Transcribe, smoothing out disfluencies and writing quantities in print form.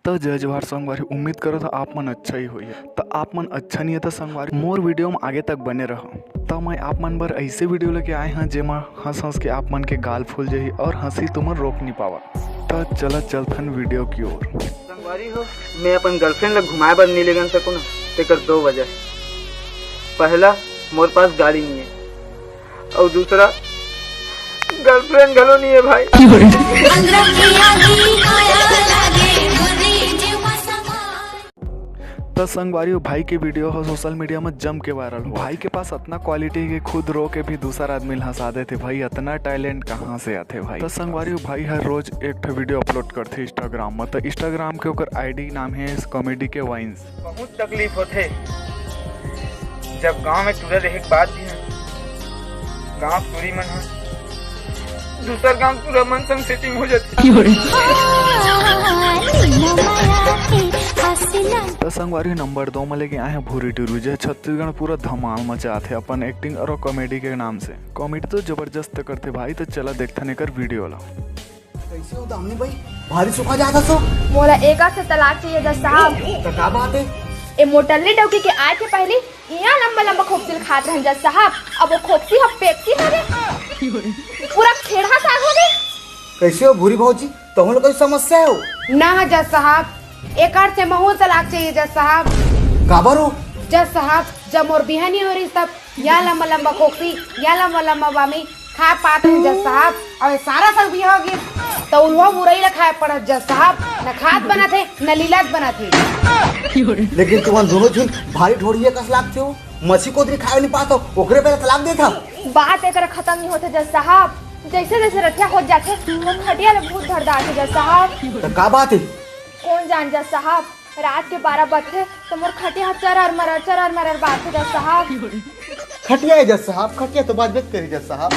तो जय जवाहर संगवारी, उम्मीद करो तो आप मन अच्छा ही होइए। तो आप मन अच्छा नहीं है तो संगवारी मोर वीडियो में आगे तक बने रहो। तो मैं आप मन बर ऐसे वीडियो लेके आए हैं जेमा हंस हंस के आप मन के गाल फूल जाही और हंसी तुमन रोक नहीं पावा। तो चला चलथन वीडियो की ओर। संगवारी हो, मैं अपन गर्लफ्रेंड ला घुमाए बर नहीं ले गन सकूँ ना, तेकर दो वजह। पहला, मोर पास गाड़ी नहीं है और दूसरा गर्लफ्रेंड गलो नहीं है भाई। तो संगवारी भाई के वीडियो हो सोशल मीडिया में जम के वायरल हो। भाई के पास इतना क्वालिटी के खुद रो के भी दूसरा आदमी हंसा देते। भाई इतना टैलेंट कहाँ से आते भाई। तो संगवारी भाई हर रोज एक वीडियो अपलोड करते इंस्टाग्राम में। तो इंस्टाग्राम के ओकर आईडी नाम है कॉमेडी के वाइन्स। बहुत तकलीफ होते जब गांव में तुरंत एक बात भी है, गांव पूरी मन है, दूसरा गांव पूरा मन संग सेटिंग हो जाती। तो संगवारी नंबर 2 में लेके आए हैं भूरी टूरू, जो छत्तीसगढ़ पूरा धमाल मचाते अपन एक्टिंग और कॉमेडी के नाम से। कॉमेडी तो जबरदस्त करते भाई। तो चला देखते नहीं कर वीडियो ला। कैसे हो दामनी भाई, भारी सुखा जाता सो। मोला एका से तलाक चाहिए जज साहब। तो क्या बात है? ए मोटरली डौकी के आए थे पहले यहाँ लंबा लंबा खोपसी खात रहे जज साहब। अब वो खोपसी हम पेक्सी हवे पूरा खेड़ा साग हो गए। कैसे हो भूरी भौजी, तुम लोग कोई समस्या हो? ना जज साहब, एक से महू तलाक चाहिए जज साहब। काबर हो? जज साहब, जब मोर बिहानी हो रही तब या लंबा लंबा खोखी या लंबा लंबा बामी खा पाते हैं जज साहब। और सारा सब भी हो गया तो उल्हा बुराई ला खाए पड़ा जज साहब। न खाद बना थे न लीलात बना थे। लेकिन तुम दोनों झुन भारी ढोड़िए कस लागते हो। मछली को खाए नहीं पाते ओकरे पे तलाक दे था। बात एक खत्म नहीं होते जज साहब। जैसे जैसे रतिया हो जाते वो खटिया में भूत भर डालते जज साहब। तो क्या बात है? कौन जान जज साहब, रात के 12 बजे तो मोर खटिया चरर मरर बात है जज साहब। खटिया है जज साहब, खटिया तो बात करे जज साहब।